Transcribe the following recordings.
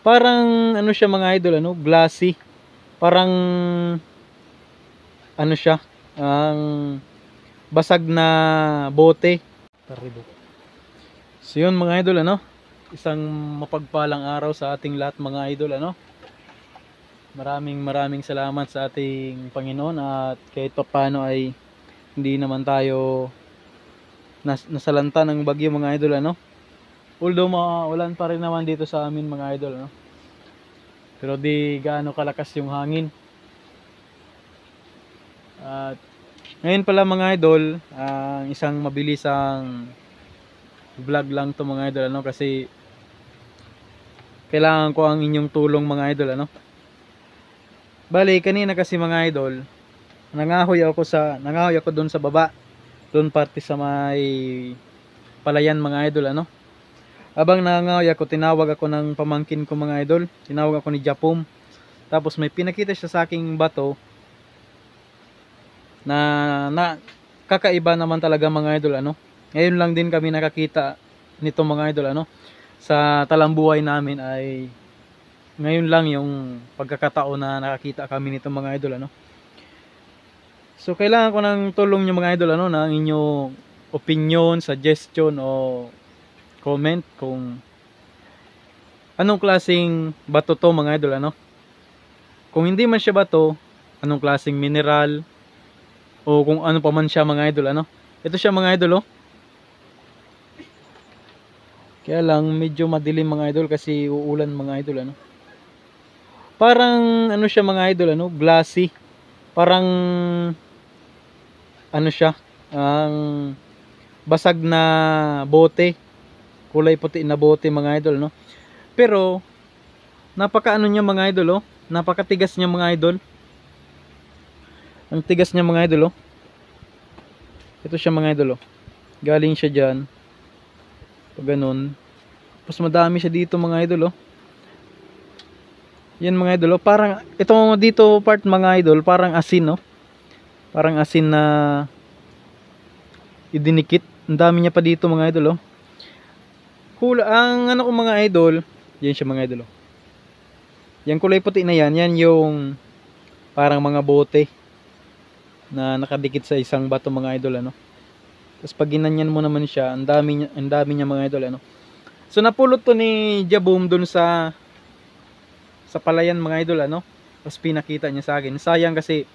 Parang ano siya mga idol, ano, glassy. Parang ano siya, ang basag na bote. So yun mga idol, ano, isang mapagpalang araw sa ating lahat mga idol, ano. Maraming salamat sa ating Panginoon at kahit paano ay hindi naman tayo nasalanta ng bagyo mga idol, ano. Although maulan pa rin naman dito sa amin mga idol, ano. Pero di gaano kalakas yung hangin. At ngayon pala mga idol, ang isang mabilisang vlog lang to mga idol, ano, kasi kailangan ko ang inyong tulong mga idol, ano. Bali kanina kasi mga idol, nangahoy ako doon sa baba, doon parte sa may palayan mga idol, ano. Habang nangangahoy ako, tinawag ako ng pamangkin ko mga idol, tinawag ako ni Japom. Tapos may pinakita siya sa aking bato na kakaiba naman talaga mga idol, ano. Ngayon lang din kami nakakita nito mga idol, ano. Sa talambuhay namin ay ngayon lang yung pagkakataon na nakakita kami nito mga idol, ano. So kailangan ko ng tulong nyo mga idol, ano, ng inyong opinion, suggestion o comment kung anong klaseng bato to mga idol, ano. Kung hindi man siya bato, anong klaseng mineral o kung ano pa man siya mga idol, ano. Ito siya mga idol, oh. Kaya lang medyo madilim mga idol kasi uulan mga idol, ano. Parang ano siya mga idol, ano, glassy. Parang ano siya, ang basag na bote. Kulay puti na bote mga idol, no. Pero napakaano niya mga idol, oh. Napakatigas niya mga idol. Ang tigas niya mga idol, oh. Ito siya mga idol, oh. Galing siya diyan. Pag ganun. Tapos madami siya dito mga idol, oh. Yan mga idol, oh. Parang ito dito part mga idol, parang asin, oh. Parang asin na idinikit. Ang dami niya pa dito mga idol, oh. Hula ang ano ko mga idol, yan siya mga idol, oh. Yang kulay puti na yan, yan yung parang mga bote na nakadikit sa isang bato mga idol, ano. Tapos pag ginanyan mo naman siya, ang dami niya mga idol, ano. So napulot to ni Jaboom dun sa palayan mga idol, ano. Tapos pinakita niya sa akin. Sayang kasi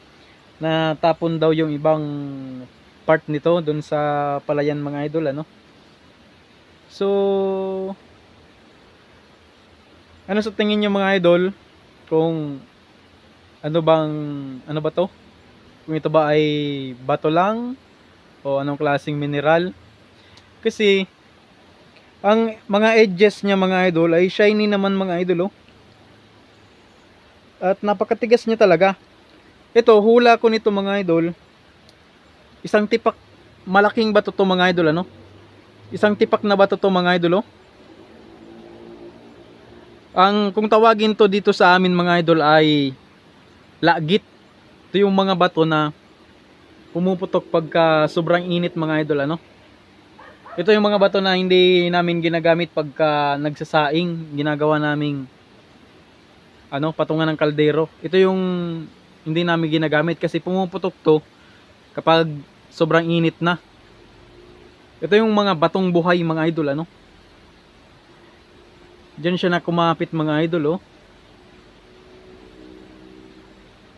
natapon daw yung ibang part nito dun sa palayan mga idol, ano. So ano sa tingin niyo mga idol, kung ano ba to? Kung ito ba ay bato lang o anong klaseng mineral? Kasi ang mga edges niya mga idol ay shiny naman mga idol, oh. At napakatigas niya talaga. Ito hula ko nito mga idol, isang tipak, malaking bato to mga idol, ano. Isang tipak na bato to mga idol, oh. Ang kung tawagin to dito sa amin mga idol ay lagit. Ito yung mga bato na pumuputok pagka sobrang init mga idol, ano. Ito yung mga bato na hindi namin ginagamit pagka nagsasaing, ginagawa naming ano, patungan ng kaldero. Ito yung hindi namin ginagamit kasi pumuputok to kapag sobrang init na. Ito yung mga batong buhay mga idol, ano. Diyan siya na kumapit mga idol, oh.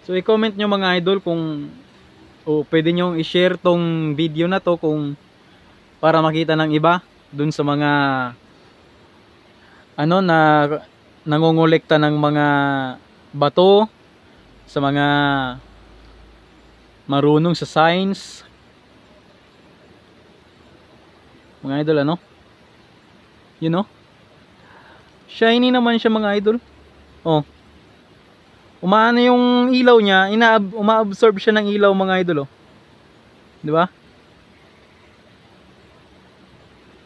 So i-comment nyo mga idol kung pwede nyo i-share tong video na to kung para makita ng iba dun sa mga ano na nangongolekta ng mga bato, sa mga marunong sa science mga idol, ano. You know, shiny naman siya mga idol, oh. Umaano yung ilaw niya, uma-absorb siya ng ilaw mga idol, oh. Di ba?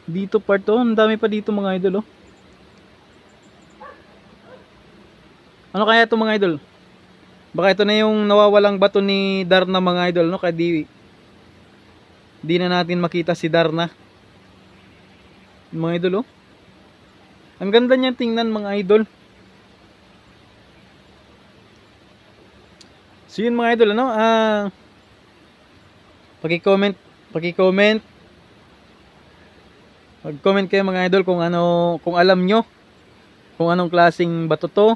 Dito part, oh, ang dami pa dito mga idol, oh. Ano kaya ito mga idol? Baka ito na yung nawawalang bato ni Darna mga idol, no? Kaya di na natin makita si Darna mga idol, oh. Ang ganda niyan tingnan mga idol. So yun mga idol, ano, paki-comment, paki-comment, mag-comment kayo mga idol kung ano, kung alam nyo kung anong klaseng bato to.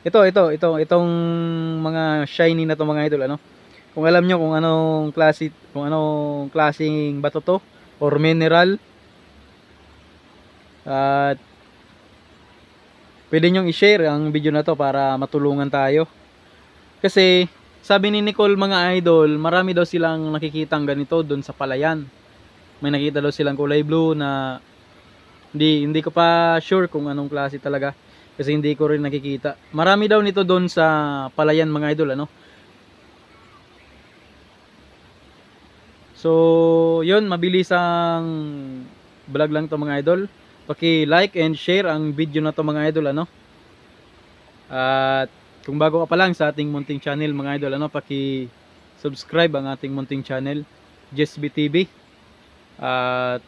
Itong mga shiny na to mga idol, ano. Kung alam nyo kung anong klaseng bato to or mineral, at pwede nyong i-share ang video na to para matulungan tayo. Kasi sabi ni Nicole mga idol, marami daw silang nakikitang ganito doon sa palayan. May nakita daw silang kulay blue na hindi ko pa sure kung anong klase talaga kasi hindi ko rin nakikita. Marami daw nito doon sa palayan mga idol, ano. So yun, mabilis ang vlog lang to mga idol. Paki-like and share ang video na to mga idol, ano. At kung bago ka pa lang sa ating munting channel mga idol, ano, paki-subscribe ang ating munting channel, JessB TV. At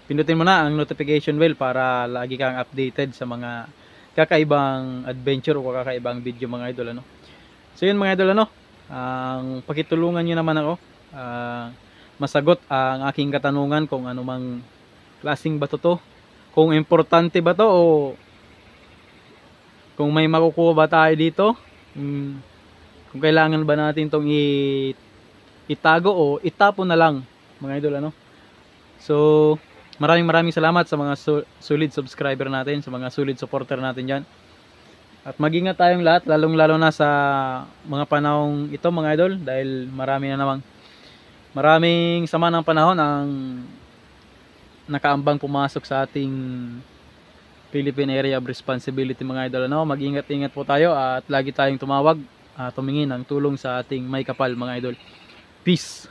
pindutin mo na ang notification bell para lagi kang updated sa mga kakaibang adventure o kakaibang video mga idol, ano. So yun mga idol, ano, ang pakitulungan nyo naman ako masagot ang aking katanungan kung ano mang klaseng bato to, kung importante ba to o kung may makukuha ba tayo dito, kung kailangan ba natin tong itago o itapon na lang mga idol, ano. So maraming salamat sa mga solid subscriber natin, sa mga solid supporter natin dyan. At mag-ingat tayong lahat, lalong lalo na sa mga panahong ito mga idol, dahil maraming sama ng panahon ang nakaambang pumasok sa ating Philippine Area of Responsibility mga idol, ano. Mag-ingat-ingat po tayo at lagi tayong tumawag, tumingin ng tulong sa ating may kapal mga idol. Peace.